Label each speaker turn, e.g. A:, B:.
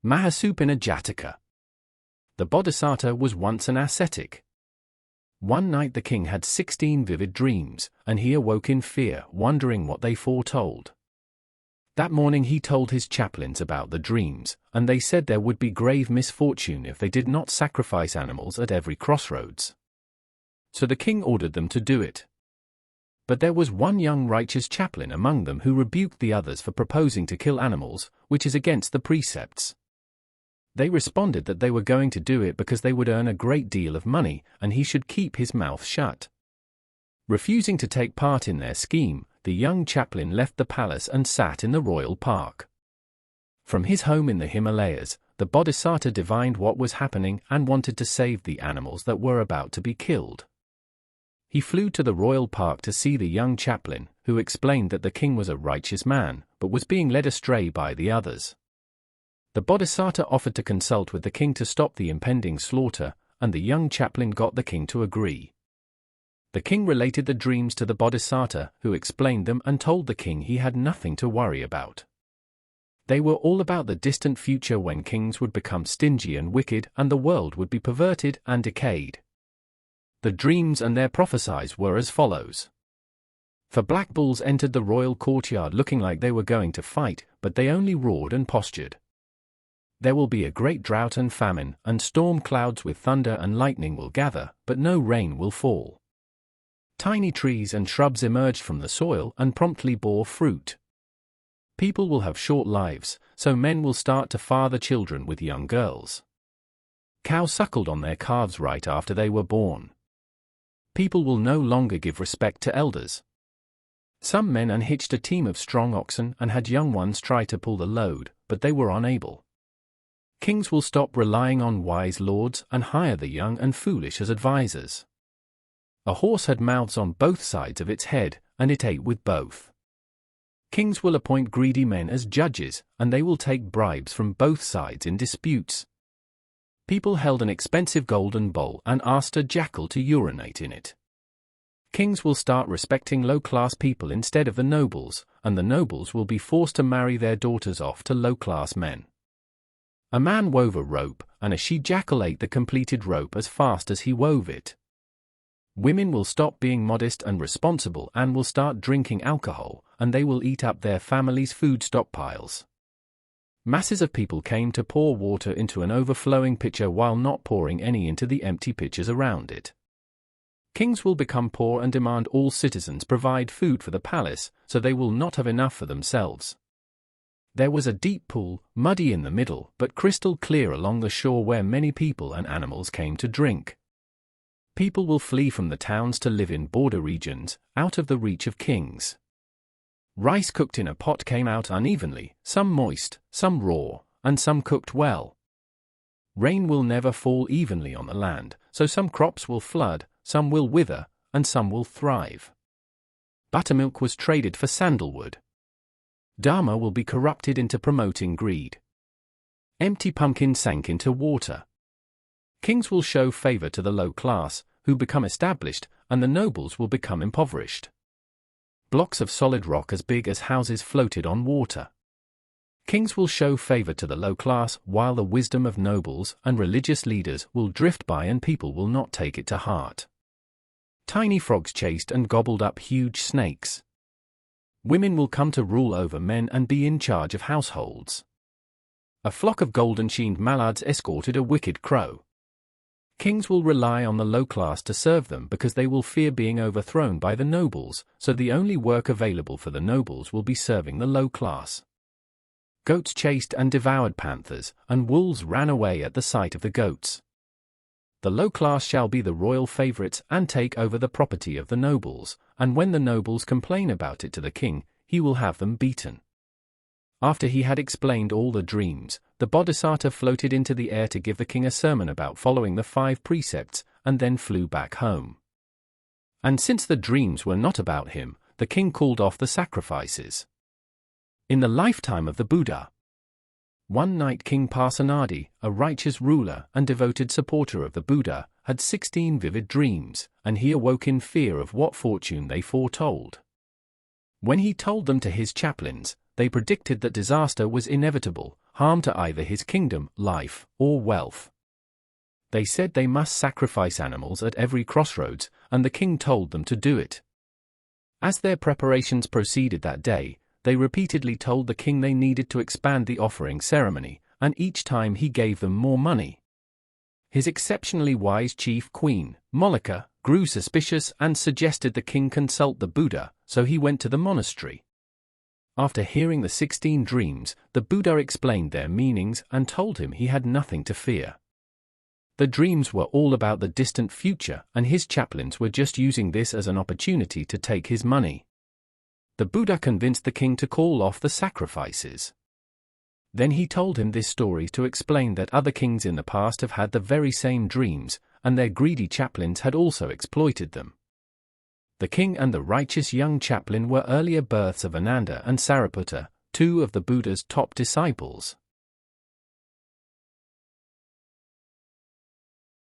A: Mahasupina Jataka. The Bodhisattva was once an ascetic. One night the king had 16 vivid dreams, and he awoke in fear, wondering what they foretold. That morning he told his chaplains about the dreams, and they said there would be grave misfortune if they did not sacrifice animals at every crossroads. So the king ordered them to do it. But there was one young righteous chaplain among them who rebuked the others for proposing to kill animals, which is against the precepts. They responded that they were going to do it because they would earn a great deal of money, and he should keep his mouth shut. Refusing to take part in their scheme, the young chaplain left the palace and sat in the royal park. From his home in the Himalayas, the Bodhisattva divined what was happening and wanted to save the animals that were about to be killed. He flew to the royal park to see the young chaplain, who explained that the king was a righteous man, but was being led astray by the others. The Bodhisattva offered to consult with the king to stop the impending slaughter, and the young chaplain got the king to agree. The king related the dreams to the Bodhisattva, who explained them and told the king he had nothing to worry about. They were all about the distant future when kings would become stingy and wicked and the world would be perverted and decayed. The dreams and their prophecies were as follows. For black bulls entered the royal courtyard looking like they were going to fight, but they only roared and postured. There will be a great drought and famine, and storm clouds with thunder and lightning will gather, but no rain will fall. Tiny trees and shrubs emerged from the soil and promptly bore fruit. People will have short lives, so men will start to father children with young girls. Cows suckled on their calves right after they were born. People will no longer give respect to elders. Some men unhitched a team of strong oxen and had young ones try to pull the load, but they were unable. Kings will stop relying on wise lords and hire the young and foolish as advisors. A horse had mouths on both sides of its head, and it ate with both. Kings will appoint greedy men as judges, and they will take bribes from both sides in disputes. People held an expensive golden bowl and asked a jackal to urinate in it. Kings will start respecting low-class people instead of the nobles, and the nobles will be forced to marry their daughters off to low-class men. A man wove a rope, and a she-jackal ate the completed rope as fast as he wove it. Women will stop being modest and responsible and will start drinking alcohol, and they will eat up their family's food stockpiles. Masses of people came to pour water into an overflowing pitcher while not pouring any into the empty pitchers around it. Kings will become poor and demand all citizens provide food for the palace, so they will not have enough for themselves. There was a deep pool, muddy in the middle, but crystal clear along the shore where many people and animals came to drink. People will flee from the towns to live in border regions, out of the reach of kings. Rice cooked in a pot came out unevenly, some moist, some raw, and some cooked well. Rain will never fall evenly on the land, so some crops will flood, some will wither, and some will thrive. Buttermilk was traded for sandalwood. Dharma will be corrupted into promoting greed. Empty pumpkins sank into water. Kings will show favor to the low class, who become established, and the nobles will become impoverished. Blocks of solid rock as big as houses floated on water. Kings will show favor to the low class, while the wisdom of nobles and religious leaders will drift by and people will not take it to heart. Tiny frogs chased and gobbled up huge snakes. Women will come to rule over men and be in charge of households. A flock of golden-sheened mallards escorted a wicked crow. Kings will rely on the low class to serve them because they will fear being overthrown by the nobles, so the only work available for the nobles will be serving the low class. Goats chased and devoured panthers, and wolves ran away at the sight of the goats. The low class shall be the royal favorites and take over the property of the nobles, and when the nobles complain about it to the king, he will have them beaten. After he had explained all the dreams, the Bodhisattva floated into the air to give the king a sermon about following the 5 precepts, and then flew back home. And since the dreams were not about him, the king called off the sacrifices. In the lifetime of the Buddha, one night King Parsanadi, a righteous ruler and devoted supporter of the Buddha, had 16 vivid dreams, and he awoke in fear of what fortune they foretold. When he told them to his chaplains, they predicted that disaster was inevitable, harm to either his kingdom, life, or wealth. They said they must sacrifice animals at every crossroads, and the king told them to do it. As their preparations proceeded that day, they repeatedly told the king they needed to expand the offering ceremony, and each time he gave them more money. His exceptionally wise chief queen, Molika, grew suspicious and suggested the king consult the Buddha, so he went to the monastery. After hearing the 16 dreams, the Buddha explained their meanings and told him he had nothing to fear. The dreams were all about the distant future, and his chaplains were just using this as an opportunity to take his money. The Buddha convinced the king to call off the sacrifices. Then he told him this story to explain that other kings in the past have had the very same dreams, and their greedy chaplains had also exploited them. The king and the righteous young chaplain were earlier births of Ananda and Sariputta, two of the Buddha's top disciples.